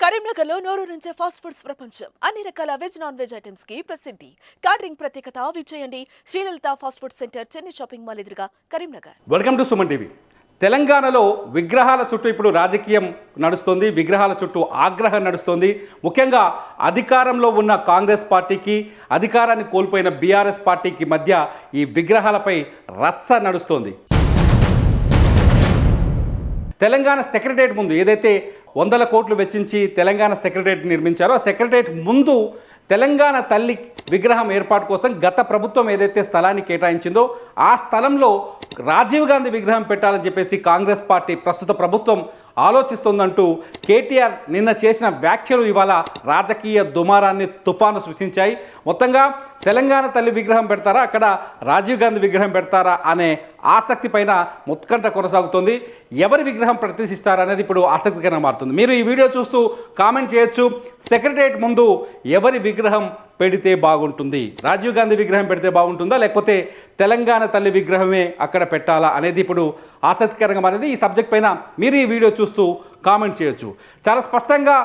కరీంనగర్లో నోరూరించే fast foods ప్రపంచం. అన్ని రకాల వెజ్ నాన్ వెజ్ ఐటమ్స్ కి ప్రసిద్ధి. క్యాటరింగ్ ప్రత్యేకత విజయండి Srilalitha fast food center, Chennai shopping mall ఎదురుగా, Karimnagar. Welcome to Suman TV. తెలంగాణలో విగ్రహాల చుట్టూ ఇప్పుడు రాజకీయం నడుస్తుంది. విగ్రహాల చుట్టూ ఆగ్రహం నడుస్తుంది. ముఖ్యంగా అధికారంలో ఉన్న కాంగ్రెస్ పార్టీకి, అధికారాన్ని కోల్పోయిన బీఆర్ఎస్ పార్టీకి మధ్య ఈ విగ్రహాలపై రచ్చ నడుస్తోంది. తెలంగాణ సెక్రటరియట్ ముందు ఏదైతే 100 కోట్లు వెచ్చించి తెలంగాణ సెక్రటరియట్ నిర్మించారో ఆ సెక్రటరియట్ ముందు తెలంగాణ తల్లి విగ్రహం ఏర్పాటు కోసం గత ప్రభుత్వం ఏదైతే స్థలాన్ని కేటాయించిందో ఆ స్థలంలో రాజీవ్ గాంధీ విగ్రహం పెట్టాలని చెప్పేసి కాంగ్రెస్ పార్టీ ప్రస్తుత ప్రభుత్వం ఆలోచిస్తోందంటూ కేటీఆర్ నిన్న చేసిన వ్యాఖ్యలు ఇవాళ రాజకీయ దుమారాన్ని తుఫాను సృష్టించాయి. మొత్తంగా తెలంగాణ తల్లి విగ్రహం పెడతారా, అక్కడ రాజీవ్ గాంధీ విగ్రహం పెడతారా అనే ఆసక్తి పైన ఉత్కంఠ కొనసాగుతుంది. ఎవరి విగ్రహం ప్రతిష్ఠిస్తారనేది ఇప్పుడు ఆసక్తికరంగా మారుతుంది. మీరు ఈ వీడియో చూస్తూ కామెంట్ చేయొచ్చు, సెక్రటరియట్ ముందు ఎవరి విగ్రహం పెడితే బాగుంటుంది, రాజీవ్ గాంధీ విగ్రహం పెడితే బాగుంటుందా లేకపోతే తెలంగాణ తల్లి విగ్రహమే అక్కడ పెట్టాలా అనేది ఇప్పుడు ఆసక్తికరంగా మారింది. ఈ సబ్జెక్ట్ పైన మీరు ఈ వీడియో చూస్తూ కామెంట్ చేయొచ్చు. చాలా స్పష్టంగా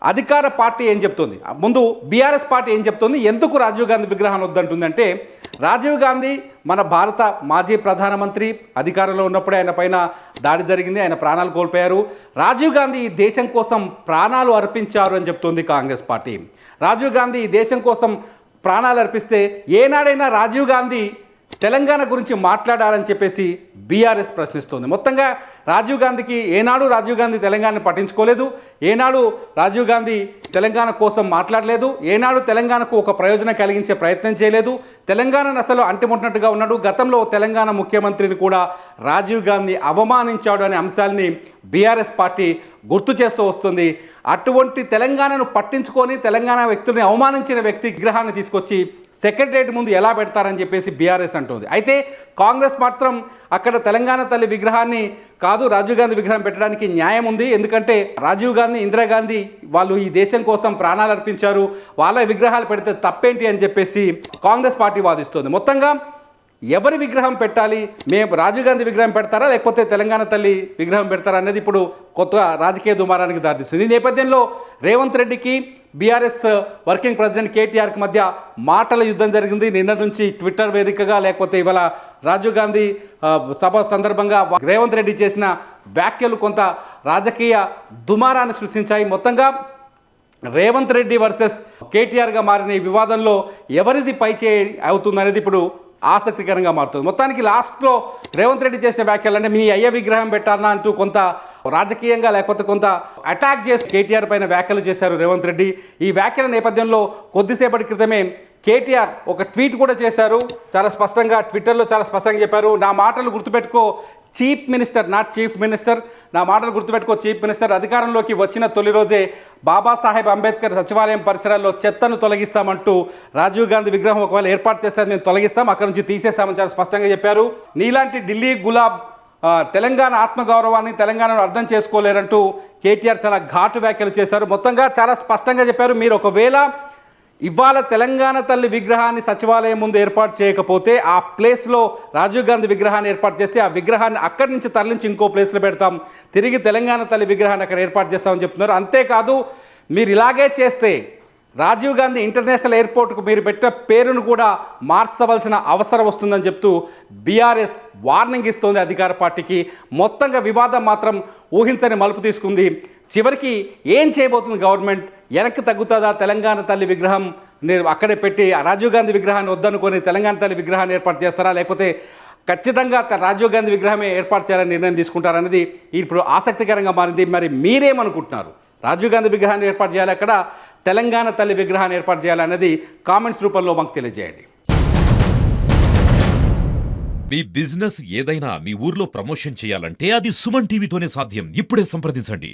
అధికార పార్టీ ఏం చెప్తుంది, ముందు బీఆర్ఎస్ పార్టీ ఏం చెప్తుంది, ఎందుకు రాజీవ్ గాంధీ విగ్రహం వద్దంటుందంటే రాజీవ్ గాంధీ మన భారత మాజీ ప్రధానమంత్రి, అధికారంలో ఉన్నప్పుడే ఆయన పైన దాడి జరిగింది, ఆయన ప్రాణాలు కోల్పోయారు. రాజీవ్ గాంధీ ఈ దేశం కోసం ప్రాణాలు అర్పించారు అని చెప్తుంది కాంగ్రెస్ పార్టీ. రాజీవ్ గాంధీ ఈ దేశం కోసం ప్రాణాలు అర్పిస్తే ఏనాడైనా రాజీవ్ గాంధీ తెలంగాణ గురించి మాట్లాడాలని చెప్పేసి బీఆర్ఎస్ ప్రశ్నిస్తోంది. మొత్తంగా రాజీవ్ గాంధీకి ఏనాడు రాజీవ్ గాంధీ తెలంగాణని పట్టించుకోలేదు, ఏనాడు రాజీవ్ గాంధీ తెలంగాణ కోసం మాట్లాడలేదు, ఏనాడు తెలంగాణకు ఒక ప్రయోజనం కలిగించే ప్రయత్నం చేయలేదు. తెలంగాణను అసలు అంటిముట్టినట్టుగా ఉన్నాడు. గతంలో తెలంగాణ ముఖ్యమంత్రిని కూడా రాజీవ్ గాంధీ అవమానించాడు అనే అంశాలని బీఆర్ఎస్ పార్టీ గుర్తు చేస్తూ వస్తుంది. అటువంటి తెలంగాణను పట్టించుకొని తెలంగాణ వ్యక్తుల్ని అవమానించిన వ్యక్తి విగ్రహాన్ని తీసుకొచ్చి సెక్రటరియట్ ముందు ఎలా పెడతారని చెప్పేసి బీఆర్ఎస్ అంటుంది. అయితే కాంగ్రెస్ మాత్రం అక్కడ తెలంగాణ తల్లి విగ్రహాన్ని కాదు, రాజీవ్ గాంధీ విగ్రహం పెట్టడానికి న్యాయం ఉంది, ఎందుకంటే రాజీవ్ గాంధీ, ఇందిరాగాంధీ వాళ్ళు ఈ దేశం కోసం ప్రాణాలు అర్పించారు, వాళ్ళ విగ్రహాలు పెడితే తప్పేంటి అని చెప్పేసి కాంగ్రెస్ పార్టీ వాదిస్తుంది. మొత్తంగా ఎవరి విగ్రహం పెట్టాలి, మేము రాజీవ్ గాంధీ విగ్రహం పెడతారా లేకపోతే తెలంగాణ తల్లి విగ్రహం పెడతారా అనేది ఇప్పుడు కొత్త రాజకీయ దుమారానికి దారితీస్తుంది. ఈ నేపథ్యంలో రేవంత్ రెడ్డికి బీఆర్ఎస్ వర్కింగ్ ప్రెసిడెంట్ కేటీఆర్కి మధ్య మాటల యుద్ధం జరిగింది. నిన్న నుంచి ట్విట్టర్ వేదికగా లేకపోతే ఇవాళ రాజీవ్ గాంధీ సభ సందర్భంగా రేవంత్ రెడ్డి చేసిన వ్యాఖ్యలు కొంత రాజకీయ దుమారాన్ని సృష్టించాయి. మొత్తంగా రేవంత్ రెడ్డి వర్సెస్ కేటీఆర్గా మారిన ఈ వివాదంలో ఎవరిది పైచేయి అవుతుందనేది ఇప్పుడు ఆసక్తికరంగా మారుతుంది. మొత్తానికి లాస్ట్లో రేవంత్ రెడ్డి చేసిన వ్యాఖ్యలు అంటే మీ అయ్య విగ్రహం పెట్టాలన్నా అంటూ కొంత రాజకీయంగా లేకపోతే కొంత అటాక్ చేసి కేటీఆర్ పైన వ్యాఖ్యలు చేశారు రేవంత్ రెడ్డి. ఈ వ్యాఖ్యల నేపథ్యంలో కొద్దిసేపటి క్రితమే కేటీఆర్ ఒక ట్వీట్ కూడా చేశారు. చాలా స్పష్టంగా ట్విట్టర్లో చాలా స్పష్టంగా చెప్పారు, నా మాటలు గుర్తుపెట్టుకో chief minister, not chief minister, నా మాటలు గుర్తుపెట్టుకో చీఫ్ మినిస్టర్. అధికారంలోకి వచ్చిన తొలి రోజే బాబాసాహెబ్ అంబేద్కర్ సచివాలయం పరిసరాల్లో చెత్తను తొలగిస్తామంటూ రాజీవ్ గాంధీ విగ్రహం ఒకవేళ ఏర్పాటు చేస్తే మేము తొలగిస్తాం, అక్కడి నుంచి తీసేస్తామని చాలా స్పష్టంగా చెప్పారు. నీలాంటి ఢిల్లీ గులాబ్ తెలంగాణ ఆత్మగౌరవాన్ని, తెలంగాణను అర్థం చేసుకోలేరంటూ కేటీఆర్ చాలా ఘాటు వ్యాఖ్యలు చేశారు. మొత్తంగా చాలా స్పష్టంగా చెప్పారు, మీరు ఒకవేళ ఇవాళ తెలంగాణ తల్లి విగ్రహాన్ని సచివాలయం ముందు ఏర్పాటు చేయకపోతే ఆ ప్లేస్లో రాజీవ్ గాంధీ విగ్రహాన్ని ఏర్పాటు చేస్తే ఆ విగ్రహాన్ని అక్కడి నుంచి తరలించి ఇంకో ప్లేస్లో పెడతాం, తిరిగి తెలంగాణ తల్లి విగ్రహాన్ని అక్కడ ఏర్పాటు చేస్తామని చెప్తున్నారు. అంతేకాదు మీరు ఇలాగే చేస్తే రాజీవ్ గాంధీ ఇంటర్నేషనల్ ఎయిర్పోర్ట్కు మీరు పెట్టిన పేరును కూడా మార్చవలసిన అవసరం వస్తుందని చెప్తూ బీఆర్ఎస్ వార్నింగ్ ఇస్తోంది అధికార పార్టీకి. మొత్తంగా వివాదం మాత్రం ఊహించని మలుపు తీసుకుంది. చివరికి ఏం చేయబోతుంది గవర్నమెంట్, వెనక్కి తగ్గుతుందా, తెలంగాణ తల్లి విగ్రహం అక్కడే పెట్టి రాజీవ్ గాంధీ విగ్రహాన్ని వద్దనుకొని తెలంగాణ తల్లి విగ్రహాన్ని ఏర్పాటు చేస్తారా లేకపోతే ఖచ్చితంగా రాజీవ్ గాంధీ విగ్రహమే ఏర్పాటు చేయాలని నిర్ణయం తీసుకుంటారనేది ఇప్పుడు ఆసక్తికరంగా మారింది. మరి మీరేమనుకుంటున్నారు, రాజీవ్ గాంధీ విగ్రహాన్ని ఏర్పాటు చేయాలి, అక్కడ తెలంగాణ తల్లి విగ్రహాన్ని ఏర్పాటు చేయాలన్నది కామెంట్స్ రూపంలో మాకు తెలియజేయండి. మీ బిజినెస్ ఏదైనా మీ ఊర్లో ప్రమోషన్ చేయాలంటే అది సుమన్ టీవీతోనే సాధ్యం. ఇప్పుడే సంప్రదించండి.